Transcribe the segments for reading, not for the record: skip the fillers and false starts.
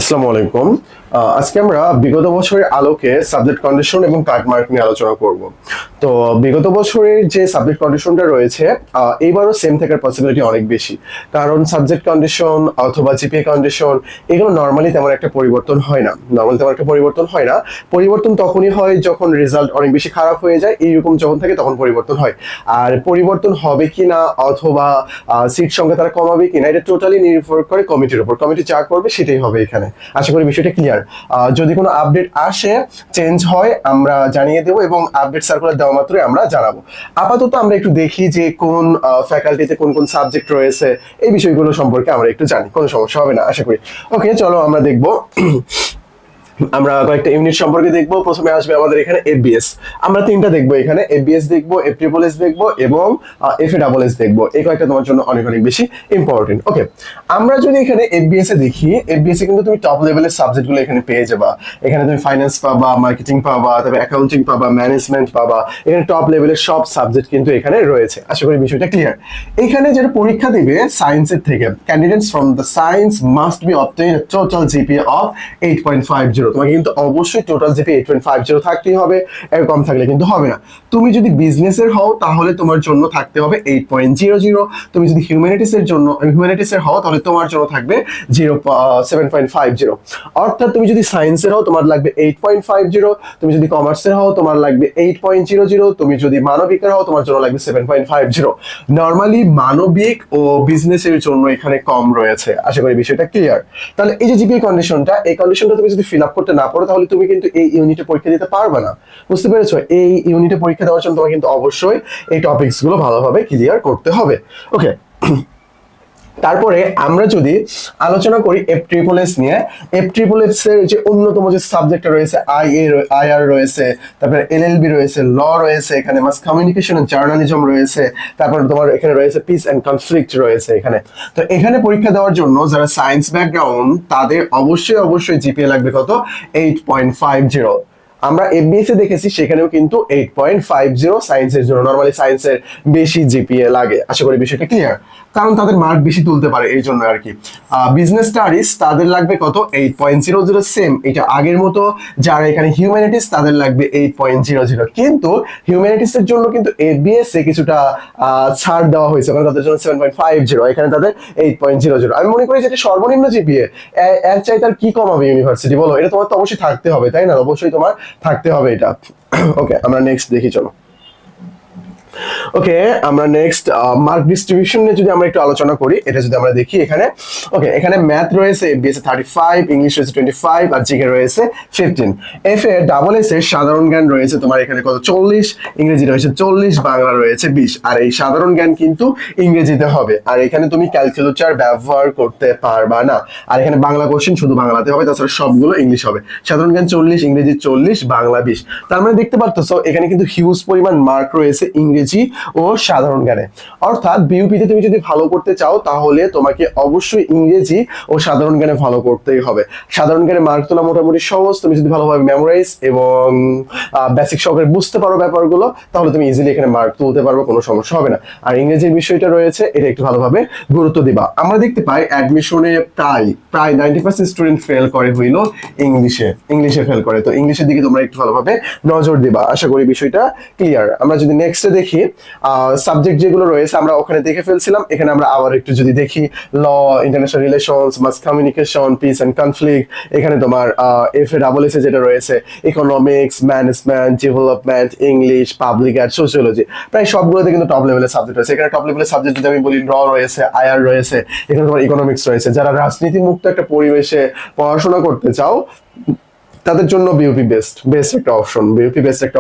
আসসালামু আলাইকুম। আজকে আমরা বিগত বছরের আলোকে সাবজেক্ট কন্ডিশন এবং কাট মার্ক নিয়ে আলোচনা করব। তো বিগত বছরের যে সাবজেক্ট কন্ডিশনটা রয়েছে এইবারও সেম থাকার পসিবিলিটি অনেক বেশি, কারণ সাবজেক্ট কন্ডিশন অথবা জিপিএ কন্ডিশন এগুলো নর্মালি তেমন একটা পরিবর্তন হয় না। পরিবর্তন তখনই হয় যখন রেজাল্ট অনেক বেশি খারাপ হয়ে যায়, এইরকম যখন থাকে তখন পরিবর্তন হয়। আর পরিবর্তন হবে কিনা অথবা সিট সংখ্যা তারা কমাবে কিনা এটা টোটালি নির্ভর করে কমিটির উপর। কমিটি যা করবে সেটাই হবে এখানে। আশা করি বিষয়টা ক্লিয়ার। যদি কোনো আপডেট আসে, চেঞ্জ হয়, আমরা জানিয়ে দেবো এবং আপডেট সার্কুলার দেওয়া মাত্রই আমরা জানাবো। আপাতত আমরা একটু দেখি যে কোন ফ্যাকাল্টিতে কোন কোন সাবজেক্ট রয়েছে, এই বিষয়গুলো সম্পর্কে আমরা একটু জানি, কোনো সমস্যা হবে না আশা করি। ওকে, চলো আমরা দেখবো। আমরা কয়েকটা ইউনিট সম্পর্কে দেখবো। প্রথমে আসবে আমাদের এখানে এফবিএস। আমরা তিনটা দেখবো এখানে, এফবিএস দেখবো, এফ ট্রিপল এস দেখবো এবং এফ এ ডাবল এস দেখবো। এই কয়েকটা তোমার জন্য অনেক অনেক বেশি ইম্পর্টেন্ট। ওকে, আমরা যদি এখানে এফবিএস এ দেখি, এফবিএস এ কিন্তু তুমি টপ লেভেলের সাবজেক্টগুলো এখানে পেয়ে যাবা। এখানে তুমি ফাইন্যান্স পাবা, মার্কেটিং পাবা, তারপরে অ্যাকাউন্টিং পাবা, ম্যানেজমেন্ট পাবা। এখানে টপ লেভেলের সব সাবজেক্ট কিন্তু এখানে রয়েছে। আশা করি বিষয়টা ক্লিয়ার। এখানে যেটা পরীক্ষা দিবে সায়েন্সের থেকে, candidates from the science must be obtain a total GPA of 8.50। তোমাকে কিন্তু অবশ্যই টোটাল জিপি 8.50 থাকতেই হবে, এর কম থাকলে কিন্তু হবে না। তুমি যদি বিজনেসের হও তাহলে তোমার জন্য থাকতে হবে 8.00। তুমি যদি হিউম্যানিটিসের হও তাহলে তোমার জন্য থাকবে 7.50। অর্থাৎ তুমি যদি সায়েন্সের হও তোমার লাগবে 8.50, তুমি যদি কমার্সের হও তোমার লাগবে 8.00, তুমি যদি মানবিকের হও তোমার জন্য লাগবে 7.50। নর্মালি মানবিক ও বিজনেসের জন্য এখানে কম রয়েছে। আশা করি বিষয়টা ক্লিয়ার। তাহলে এই যে জিপিএ কন্ডিশনটা, এই কন্ডিশনটা তুমি যদি ফিল আপ করতে না পারো তাহলে তুমি কিন্তু এই ইউনিটে পরীক্ষা দিতে পারবে না। বুঝতে পেরেছো? এই ইউনিটে পরীক্ষা দেওয়ার জন্য তোমাকে কিন্তু অবশ্যই এই টপিকস গুলো ভালোভাবে ক্লিয়ার করতে হবে। ওকে, তারপরে আমরা যদি আলোচনা করি এফ ট্রিপল এস নিয়ে, এফ ট্রিপল এস এর যে অন্যতম যে সাবজেক্টটা রয়েছে আইআর রয়েছে, তারপরে এলএলবি রয়েছে, ল রয়েছে, এখানে মাস কমিউনিকেশন এন্ড জার্নালিজম রয়েছে, তারপর তোমার এখানে রয়েছে পিস এন্ড কনফ্লিক্ট রয়েছে এখানে। তো এখানে পরীক্ষা দেওয়ার জন্য যারা সায়েন্স ব্যাকগ্রাউন্ড তাদের অবশ্যই জিপিএ লাগবে কত? 8.50। আমরা এফবিএস এ দেখেছি সেখানেও কিন্তু 8.50 সায়েন্সের জন্য। নরমালি সায়েন্সের বেশি জিপিএ লাগে। আশা করি বিষয়টা ক্লিয়ার, কারণ তাদের মার্ক বেশি তুলতে পারে এই জন্য আর কি। বিজনেস স্টাডিজ তাদের লাগবে কত? 8.00। সেম এটা আগের মতো। যারা এখানে হিউম্যানিটিস তাদের লাগবে 8.00। কিন্তু হিউম্যানিটিস এর জন্য কিন্তু এফবিএস এ কিছুটা ছাড় দেওয়া হয়েছে, কারণ তাদের জন্য 7.50, এখানে তাদের 8.00। আমি মনে করি যেটা সর্বনিম্ন জিপিএ, এর চাইতে আর কি কমাবে ইউনিভার্সিটি বলো? এটা তোমার তো অবশ্যই থাকতে হবে, তাই না? অবশ্যই তোমার থাকতে হবে এটা। ওকে, আমরা নেক্সট দেখি চলো। ওকে, আমরা নেক্সট মার্ক ডিস্ট্রিবিউশন নিয়ে যদি আমরা একটু আলোচনা করি, এটা যদি আমরা দেখি এখানে। ওকে, এখানে ম্যাথ রয়েছে এফবিএস এ 35, ইংলিশ রয়েছে 25 আর জিকে রয়েছে 15। এফ এ ডাবল এস এর সাধারণ জ্ঞান রয়েছে তোমার এখানে কত? 40, ইংরেজি রয়েছে 40, বাংলা রয়েছে 20। আর এই সাধারণ জ্ঞান কিন্তু ইংরেজিতে হবে, আর এখানে তুমি ক্যালকুলেটর ব্যবহার করতে পারবা না। আর এখানে বাংলা কোশ্চেন শুধু বাংলাতে হবে, তাছাড়া সবগুলো ইংলিশ হবে। সাধারণ জ্ঞান 40, ইংরেজি 40, বাংলা 20। তার মানে দেখতে পারতেছো এখানে কিন্তু হিউজ পরিমাণ মার্ক রয়েছে ইংরেজি ও সাধারণ জ্ঞানে। অর্থাৎ বিইউপিতে তুমি যদি ভালো করতে চাও তাহলে তোমাকে অবশ্যই ইংরেজি ও সাধারণ জ্ঞানে ভালো করতেই হবে। সাধারণ জ্ঞানে মার্ক তোলা মোটামুটি সহজ, তুমি যদি ভালোভাবে মেমোরাইজ এবং বেসিক সহকারে বুঝতে পারো ব্যাপারগুলো তাহলে তুমি ইজিলি এখানে মার্ক তুলতে পারবে, কোনো সমস্যা হবে না। আর ইংরেজির বিষয়টা রয়েছে, এটা একটু ভালোভাবে গুরুত্ব দিবা। আমরা দেখতে পাই অ্যাডমিশনে প্রায় 90% স্টুডেন্ট ফেল করে হইলো ইংলিশে ফেল করে। তো ইংলিশের দিকে তোমরা একটু ভালোভাবে নজর দিবা। আশা করি বিষয়টা ক্লিয়ার। আমরা যদি নেক্সটে দেখি সাবজেক্ট যেগুলো রয়েছে আমরা ওখানে দেখে ফেলছিলাম, এখানে আমরা আবার একটু যদি দেখি law, international relations, mass communication, peace and conflict. এখানে তোমার F A double S A যেটা রয়েছে economics, management, development, English, public ad, sociology, প্রায় সবগুলোতে কিন্তু টপ লেভেলের সাবজেক্ট রয়েছে। এখানে টপ লেভেলের সাবজেক্ট যদি আমি বলি ল রয়েছে, আইআর রয়েছে, এখানে তোমার ইকোনমিক্স রয়েছে। যারা রাজনীতি মুক্ত একটা পরিবেশে পড়াশোনা করতে চাও তাদের জন্য বিউপি বেস্ট একটা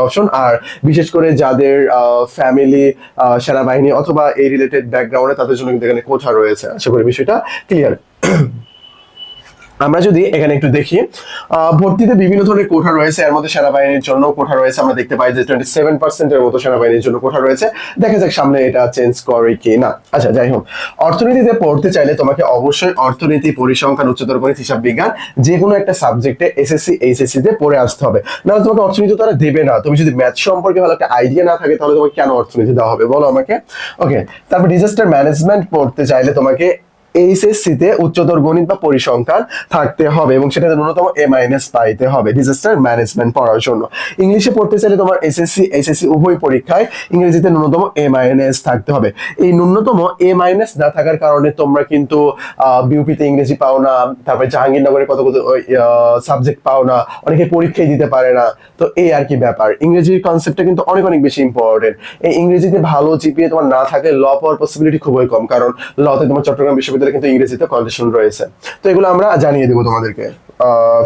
অপশন। আর বিশেষ করে যাদের ফ্যামিলি সেনাবাহিনী অথবা এই রিলেটেড ব্যাকগ্রাউন্ডে তাদের জন্য কিন্তু এখানে কোঠা রয়েছে। আশা করি বিষয়টা ক্লিয়ার। আমরা যদি এখানে একটু দেখি ভর্তিতে বিভিন্ন ধরনের কোঠা রয়েছে, এর মধ্যে সেনাবাহিনীর জন্য কোঠা রয়েছে। আমরা দেখতে পাই যে 27% এর মতো সেনাবাহিনীর জন্য কোঠা রয়েছে। দেখা যাক সামনে এটা চেঞ্জ করে কি না। আচ্ছা, যাই হোক, অর্থনীতিতে পড়তে চাইলে তোমাকে অবশ্যই অর্থনীতি, পরিসংখ্যান, উচ্চতর গণিত, হিসাব বিজ্ঞান যে কোনো একটা সাবজেক্টে এসএসসি এইচএসসি তে পড়ে আসতে হবে, নাহলে তোমাকে অর্থনীতি তারা দেবে না। তুমি যদি ম্যাথ সম্পর্কে ভালো একটা আইডিয়া না থাকে তাহলে তোমাকে কেন অর্থনীতি দেওয়া হবে বলো আমাকে? ওকে, তারপর ডিজাস্টার ম্যানেজমেন্ট পড়তে চাইলে তোমাকে এইচএসসি তে উচ্চতর গণিত বা পরিসংখ্যান থাকতে হবে এবং সেটাতে ন্যূনতম A- পাইতে হবে ডিজাস্টার ম্যানেজমেন্ট পড়ার জন্য। ইংলিশে পড়তে চাইলে তোমার এসএসসি এইচএসসি উভয় পরীক্ষায় ইংরেজিতে ন্যূনতম A- থাকতে হবে। এই ন্যূনতম A- না থাকার কারণে তোমরা কিন্তু বিউপিতে ইংরেজি পাও না, তারপরে জাহাঙ্গীরনগরে কত কত সাবজেক্ট পাও না, অনেকে পরীক্ষায় দিতে পারে না। তো এই আর কি ব্যাপার, ইংরেজির কনসেপ্টটা কিন্তু অনেক অনেক বেশি ইম্পর্টেন্ট। এই ইংরেজিতে ভালো জিপিএ তোমার না থাকলে ল পাওয়ার পসিবিলিটি খুবই কম, কারণ লতে তোমার চট্টগ্রাম বিশ্ববিদ্যালয়ে কিন্তু ইংরেজিতে কন্ডিশন রয়েছে। তো এগুলো আমরা জানিয়ে দেবো তোমাদেরকে,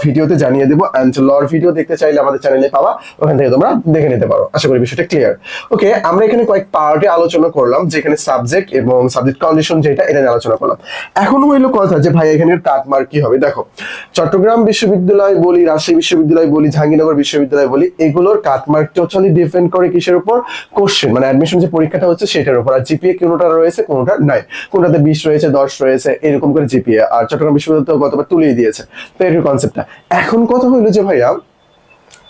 ভিডিওতে জানিয়ে দেবো। অ্যান্ড লর ভিডিও দেখতে চাইলে আমাদের চ্যানেলে পাওয়া, ওখান থেকে তোমরা দেখে নিতে পারো। আশা করি বিষয়টা ক্লিয়ার। ওকে, আমরা এখানে কয়েক পার্টে আলোচনা করলাম, যেখানে সাবজেক্ট এবং সাবজেক্ট কন্ডিশন যেটা এটা নিয়ে আলোচনা করলাম। এখন হইলো কথা যে ভাই এখানে কাটমার্ক কি হবে। দেখো, চট্টগ্রাম বিশ্ববিদ্যালয় বলি, রাজশাহী বিশ্ববিদ্যালয় বলি, জাহাঙ্গীরনগর বিশ্ববিদ্যালয় বলি, এগুলোর কাটমার্ক টোটালি ডিপেন্ড করে কিসের উপর? কোশ্চেন, মানে অ্যাডমিশন যে পরীক্ষাটা হচ্ছে সেটার উপর। আর জিপিএ কোনোটা রয়েছে কোনোটা নাই, কোনোটাতে 20 রয়েছে 10 রয়েছে এরকম করে জিপিএ। আর চট্টগ্রাম বিশ্ববিদ্যালয় তো গতবার তুলেই দিয়েছে। তো এর কনসেপ্টটা এখন কথা হইলো যে ভাইয়া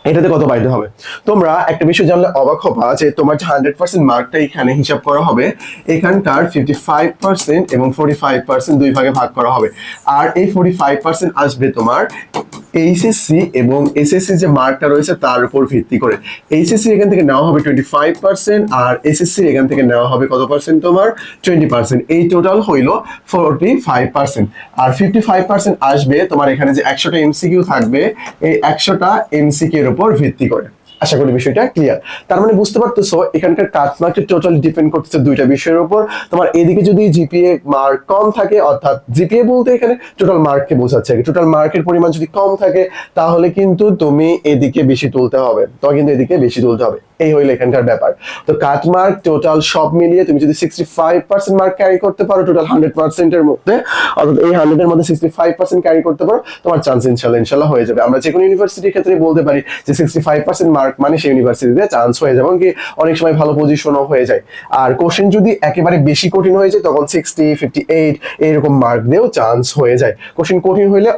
এটাতে কত পাইতে হবে। তোমরা একটা বিষয় জানলে অবাক হবা যে তোমার যে 100% মার্কটা এখানে হিসাব করা হবে, এখানকার 55% এবং 45% দুই ভাগে ভাগ করা হবে। আর এই 45% আসবে তোমার এইচএসসি এবং এসএসসি যে মার্কটা রয়েছে তার উপর ভিত্তি করে। এইচএসসি এখান থেকে নেওয়া হবে 25% আর এসএসসি এখান থেকে নেওয়া হবে কত পার্সেন্ট? তোমার 20%। এই টোটাল হইল 45%। আর 55% আসবে তোমার এখানে যে 100টা এমসিকিউ থাকবে, এই 100টা এমসিকিউ এর উপর ভিত্তি করে। আশা করি বিষয়টা ক্লিয়ার। তার মানে বুঝতে পারতেছো এখানকার কাটমার্কটা টোটালি ডিপেন্ড করতেছে দুইটা বিষয়ের উপর। তোমার এদিকে যদি জিপিএ মার্ক কম থাকে, অর্থাৎ জিপিএ বলতে এখানে টোটাল মার্ককে বোঝাচ্ছে, টোটাল মার্কের পরিমাণ যদি কম থাকে তাহলে কিন্তু তুমি এদিকে বেশি তুলতে হবে, তোমার কিন্তু এদিকে বেশি তুলতে হবে। এই হইলো এখানকার ব্যাপার। তো কাটমার্ক টোটাল সব মিলিয়ে তুমি যদি 65% মার্ক ক্যারি করতে পারো টোটাল 100% এর মধ্যে, অর্থাৎ এই 100 এর মধ্যে 65% ক্যারি করতে পারো, তোমার চান্স ইনশাল্লাহ হয়ে যাবে। আমরা যে কোনো ইউনিভার্সিটির ক্ষেত্রে বলতে পারি যে 65% মার্ক মানে সেই ইউনিভার্সিটিতে চান্স হয়ে যাবে, এমনকি অনেক সময় ভালো পজিশনও হয়ে যায়। আর কোশ্চেন যদি একেবারে বেশি কঠিন হয়ে যায় তখন 60, 58 এইরকম মার্ক দিয়েও চান্স হয়ে যায়। কোশ্চেন কঠিন হইলে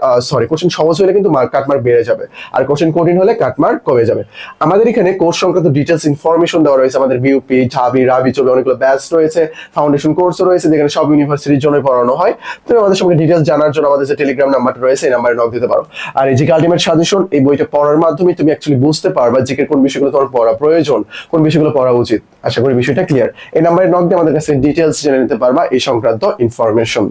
কোশ্চেন সহজ হলে কিন্তু কাটমার্ক বেড়ে যাবে, আর কোশ্চেন কঠিন হলে কাটমার্ক কমে যাবে। আমাদের এখানে কোর্স সংক্রান্ত ডিটেলস ইনফরমেশন দেওয়া রয়েছে। আমাদের বিউপি, ঢাবি, রাবি, চবে অনেকগুলো ব্যাচ রয়েছে, ফাউন্ডেশন কোর্সও রয়েছে, যেখানে সব ইউনিভার্সিটির জন্য পড়ানো হয়। তুমি আমাদের সঙ্গে ডিটেলস জানার জন্য আমাদের যে টেলিগ্রাম নাম্বারটা রয়েছে এই নাম্বারে নক দিতে পারো। আর এই যে আলটিমেট সাজেশন, এই বইটা পড়ার মাধ্যমে তুমি অ্যাকচুয়ালি বুঝতে পারবা যে কোন বিষয়গুলো তোমার পড়া প্রয়োজন, কোন বিষয়গুলো পড়া উচিত। আশা করি বিষয়টা ক্লিয়ার। এই নাম্বারে নক দিয়ে আমাদের কাছে ডিটেলস জেনে নিতে পারবা এই সংক্রান্ত ইনফরমেশন।